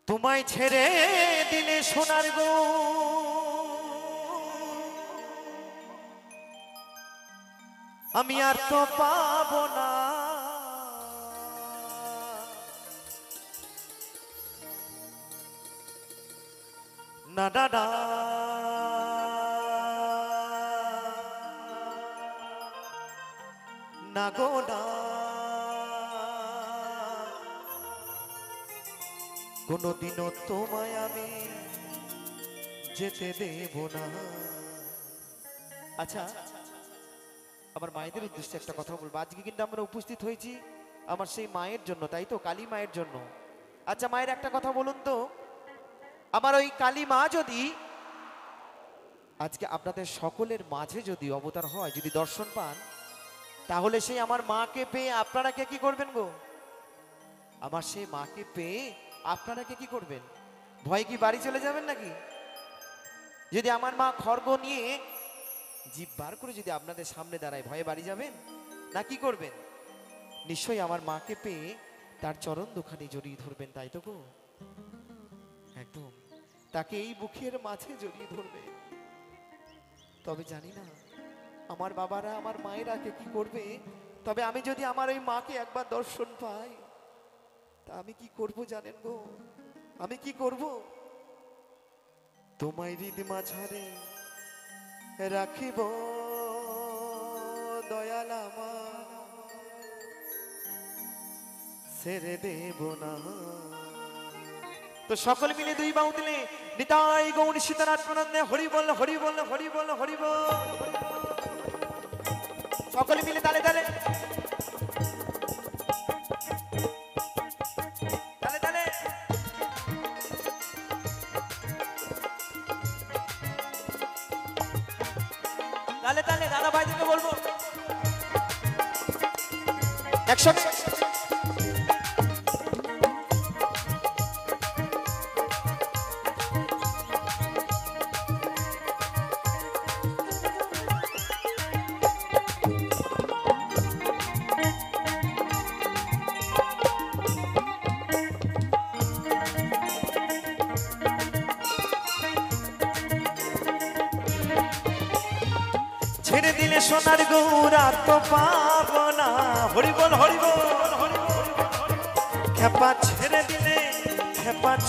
তোমায় ছেড়ে দিলে সোনার গো আমি আর তো পাবো না না দাদা না গো না কোনদিনও তোমায় আমি যেতে দেব না। আচ্ছা, আমার মায়েদের উদ্দেশ্যে একটা কথা বলবো। আজকে কিন্তু আমরা উপস্থিত হয়েছি আমার সেই মায়ের জন্য, তাই তো, কালী মায়ের জন্য। আচ্ছা মায়ের একটা কথা বলুন তো, আমার ওই কালী মা যদি আজকে আপনাদের সকলের মাঝে যদি অবতার হয়, যদি দর্শন পান, তাহলে সেই আমার মাকে পেয়ে আপনারা কে কি করবেন গো? আমার সেই মাকে পেয়ে আপনারা কে কি করবেন? ভয় কি বাড়ি চলে যাবেন নাকি? যদি আমার মা খড়গ নিয়ে জিভ বার করে যদি আপনাদের সামনে দাঁড়ায়, ভয়ে বাড়ি যাবেন না কি করবেন? নিশ্চয়ই আমার মাকে পেয়ে তার চরণ দুখানি জড়িয়ে ধরবেন, তাই তো গো? একদম তাকে এই বুকের মাঝে জড়িয়ে ধরবে। তবে জানি না আমার বাবারা আমার মায়েরা কে কি করবে, তবে আমি যদি আমার ওই মাকে একবার দর্শন পাই, তা আমি কি করব জানেন গো? আমি কি করব? তোমায় হৃদ মাঝারে রাখিব দয়াল আমার, ছেড়ে দেব না। তো সকল মিলে দুই বাউ দিলে নিতাই গৌর সীতানাথ প্রণন্দে হরি বল হরি বল হরি বল হরি বল। সকলে মিলে তালে তালে তালে তালে তালে তালে দাদা ভাইদেরকে বলবো একসাথে। ছেড়ে দিলে সোনার গৌরা তো পাবো না, হরি বল হরি বল হরি বল। খেপা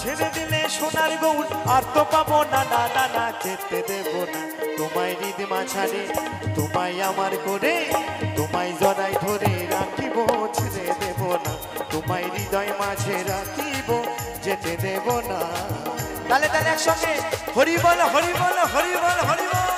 ছেড়ে দিলে সোনার গৌর আর তো পাবো না, না না না যেতে দেব না। তোমায় হৃদ মাঝারে তোমায় আমার করে, তোমায় জড়াই ধরে রাখিব, ছেড়ে দেব না। তোমায় হৃদয় মাঝে রাখিব, যেতে দেব না। তালে তালে একসঙ্গে হরি বল হরি বল হরি বল হরি বল।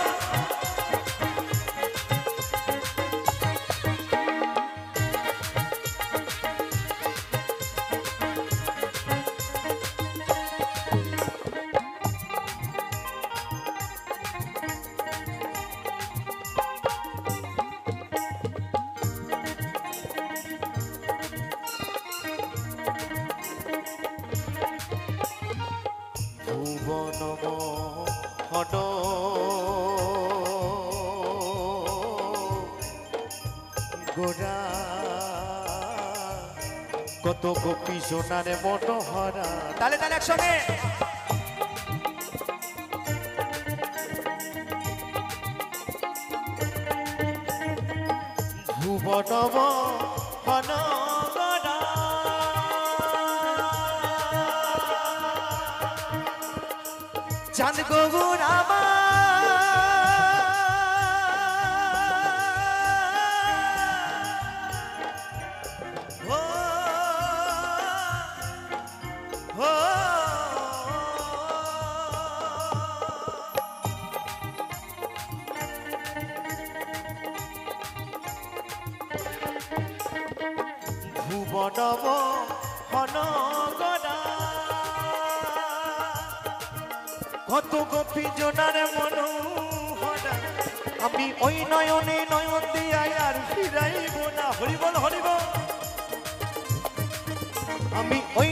ভুবনমোহন গোরা কত গোপী সোনার মনোহরা। তালে তালে একসঙ্গে ভুবনমোহন গোরা চাঁদ গৌর আমার ভুবনমোহন গোরা কত গোপী জোনার মনোহরা। আমি ওই নয়নে নয়ন দিয়া আর ফিরাইব না, হরি বল হরি বল। আমি ওই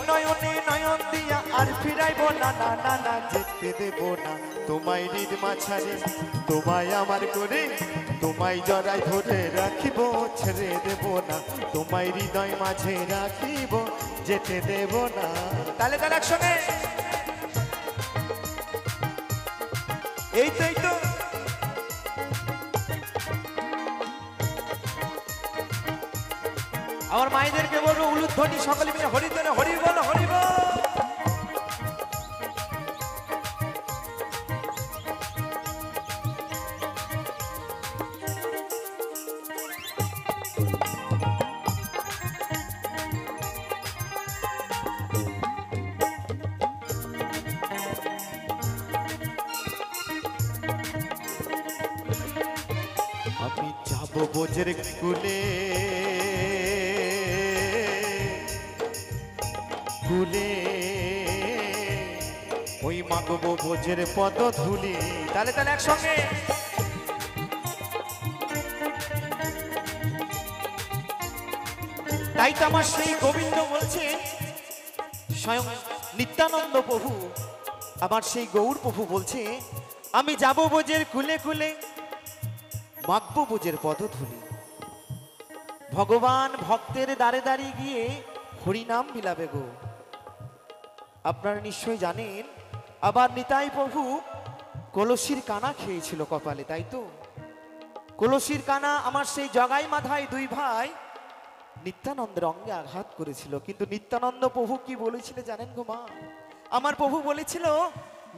নয়নে নয়ন দিয়া আর ফিরাইব না, না না না যেতে দেব না। তোমায় হৃদ মাঝারে তোমায় আমার করে, তোমায় জড়াই ধরে রাখিব, ছেড়ে দেব না। তোমায় হৃদয় মাঝে রাখিব, যেতে দেব না। তাহলে তাহলে একসঙ্গে এই তো এই তো। আমার মায়েদেরকে বলবো উলুধ্বনি সকলে মিলে হরি বল হরি বল হরি বল। আমি যাব বোঝের কুলে কুলে, ওই মাগবো বোঝের পদ ধুলি। তাহলে তাহলে একসঙ্গে তাই তো আমার সেই গোবিন্দ বলছে, স্বয়ং নিত্যানন্দ প্রভু আমার সেই গৌর প্রভু বলছে, আমি যাব বোঝের কুলে কুলে, মাগবো বোঝের পদধূলি। ভগবান ভক্তের দ্বারে দাঁড়িয়ে গিয়ে হরিনাম বিলাবে গো। আপনারা নিশ্চয়ই জানেন, আবার নিতাই প্রভু কলসির কানা খেয়েছিল কপালে, তাই তো? কলসির কানা আমার সেই জগাই মাথায় দুই ভাই নিত্যানন্দের অঙ্গে আঘাত করেছিল, কিন্তু নিত্যানন্দ প্রভু কি বলেছিল জানেন গো মা? আমার প্রভু বলেছিল,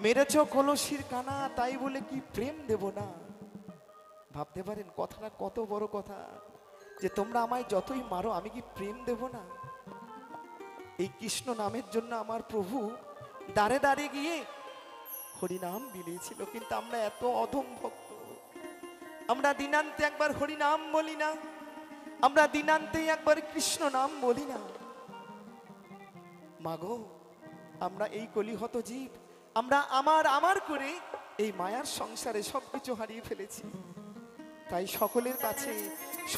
মেরেছ কলসির কানা তাই বলে কি প্রেম দেব না? ভাবতে পারেন কথাটা কত বড় কথা, যে তোমরা আমায় যতই মারো আমি কি প্রেম দেব না? এই কৃষ্ণ নামের জন্য আমার প্রভু দাঁড়ে দাঁড়িয়ে গিয়ে হরিনাম বিলিয়েছিল। কিন্তু আমরা এত অধম ভক্ত, আমরা দিনান্তে একবার হরিনাম বলি না, আমরা দিনান্তে একবার কৃষ্ণ নাম বলি না। মাগো, আমরা এই কলিহত জীব, আমরা আমার আমার করে এই মায়ার সংসারে সবকিছু হারিয়ে ফেলেছি। তাই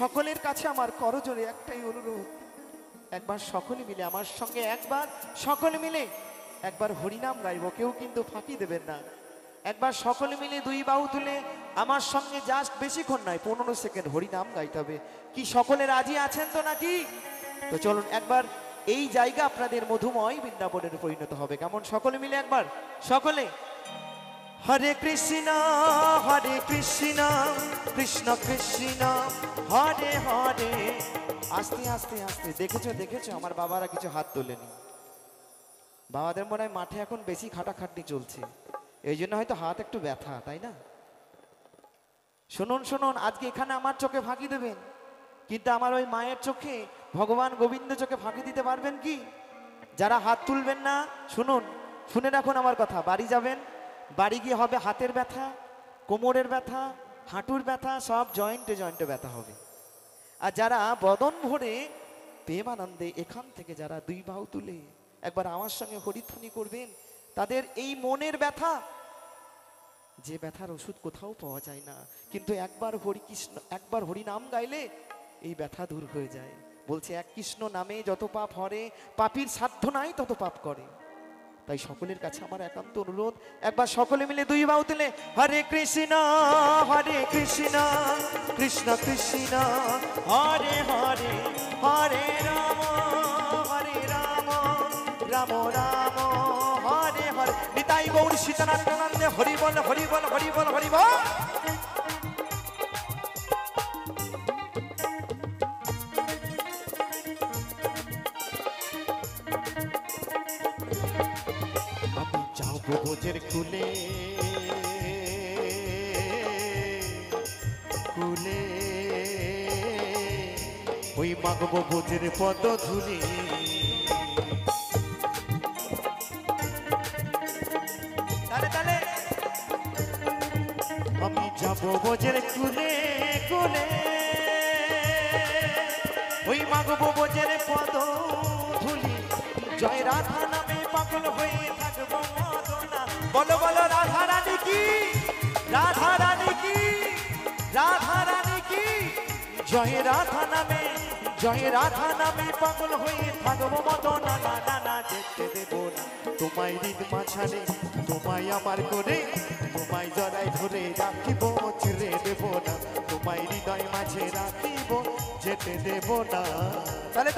সকলের কাছে আমার করজোরে একটাই অনুরোধ, একবার সকলে মিলে আমার সঙ্গে একবার সকলে মিলে একবার হরিনাম গাইব, কেউ কিন্তু ফাঁকি দেবেন না। একবার সকলে মিলে দুই বাহু তুলে আমার সঙ্গে জাস্ট বেশিক্ষণ নয় 15 সেকেন্ড হরিনাম গাইতে হবে। কি সকলে রাজি আছেন তো নাকি? তো চলুন একবার এই জায়গা আপনাদের মধুময় বৃন্দাবনের পরিণত হবে। কেমন সকলে মিলে একবার সকলে হরে কৃষ্ণ কৃষ্ণ কৃষ্ণ হরে হরে। আস্তে আস্তে আস্তে। দেখেছো আমার বাবারা কিছু হাত তোলেনি। বাবাদের মনে হয় মাঠে এখন বেশি খাটাখাটনি চলছে, এই জন্য হয়তো হাত একটু ব্যথা, তাই না? শুনুন, আজকে এখানে আমার চোখে ফাঁকি দেবেন, কিন্তু আমার ওই মায়ের চোখে, ভগবান গোবিন্দ চোখে ফাঁকি দিতে পারবেন কি? যারা হাত তুলবেন না, শুনে রাখুন আমার কথা। বাড়ি যাবেন, বাড়ি গিয়ে হবে হাতের ব্যথা, কোমরের ব্যথা, হাঁটুর ব্যথা, সব জয়েন্টে ব্যথা হবে। আর যারা বদন ভরে প্রেমানন্দে এখান থেকে যারা দুই বাহু তুলে একবার আমার সঙ্গে হরিধ্বনি করবেন, তাদের এই মনের ব্যথা, যে ব্যথার ওষুধ কোথাও পাওয়া যায় না, কিন্তু একবার হরিনাম গাইলে এই ব্যথা দূর হয়ে যায়। বলছে এক কৃষ্ণ নামে যত পাপ হরে, পাপীর সাধ্য নাই তত পাপ করে। তাই সকলের কাছে আমার একান্ত অনুরোধ, একবার সকলে মিলে দুই বাহু তুলে হরে কৃষ্ণ কৃষ্ণ কৃষ্ণ হরে হরে, হরে রাম রাম রাম হরে হরে। নিতাই গৌর সীতানন্দে হরি বল হরি বল হরি বল হরি বল। আমি যাব বোঝের কুলে কুলে, ওই মাগবো বোঝের পদ ধুলি। আমি যাব বোঝের কুলে কুলে, ওই মাগবো বোঝের পদ ধুলি। জয় রাধা নামে পাগল হয়ে থাকবো মদনা। বলো বলো রাধা রানী কি, রাধা রানী কি, রাধা রানী কি। জয় রাধা নামে পাগল হয়ে থাকবো মদনা। না না যেতে দেব না তোমায় হৃদ মাঝারে, তোমায় আমার করে, তোমায় জড়াই ধরে রাখিব, ছেড়ে দেব না তোমায় হৃদয় মাঝে রাখিব, যেতে দেব না। তাহলে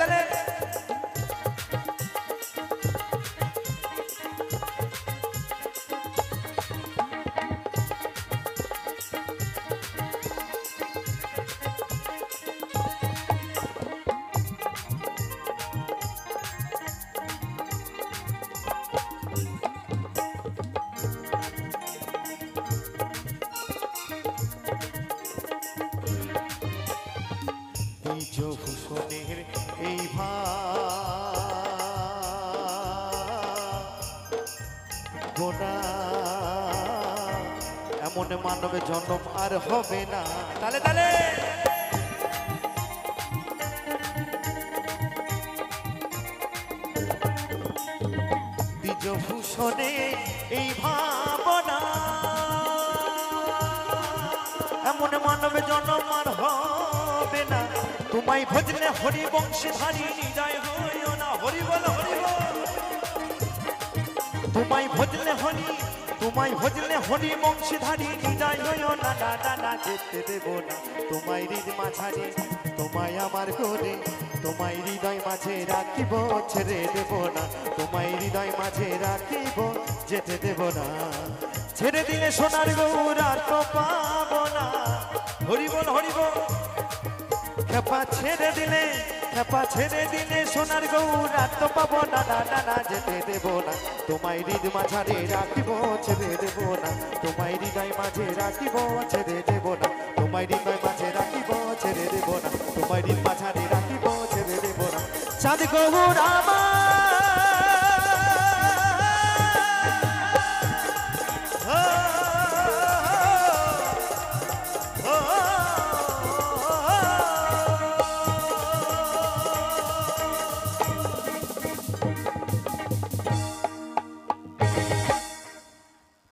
দেব না, এমন মানব জন্ম আর হবে না। তালে তালে দ্বিজভূষণে এই ভাবনা, এমন মানব জন্ম আর হবে না। তোমায় ভজলে হরি বংশধারী নিজয় হইও না। হরি বল হরি বল। তোমায় ভজলে হরি, তোমায় ভজলে হরি বংশধারী নিজয় হইও না। না না না যেতে দেব না তোমায় হৃদ মাঝারে, তোমায় আমার করে, তোমায় হৃদয় মাঝে রাখিব, ছেড়ে দেব না। তোমায় হৃদয় মাঝে রাখিব, যেতে দেব না। ছেড়ে দিলে সোনার গৌর আর তো পাবো না। হরি বল হরি বল। খেপা ছেড়ে দিলে, খেপা ছেড়ে দিলে সোনার গৌর আর তো পাবো না। না না না যেতে দেব না তোমায় হৃদ মাঝারে রাখিব, ছেড়ে দেব না। তোমায় হৃদয় মাঝে রাখিব, ছেড়ে দেব না। তোমায় হৃদয় মাঝে রাখিব, ছেড়ে দেব না। তোমায় হৃদ মাঝারে রাখিব, ছেড়ে দেব না। চাঁদ গৌর আমার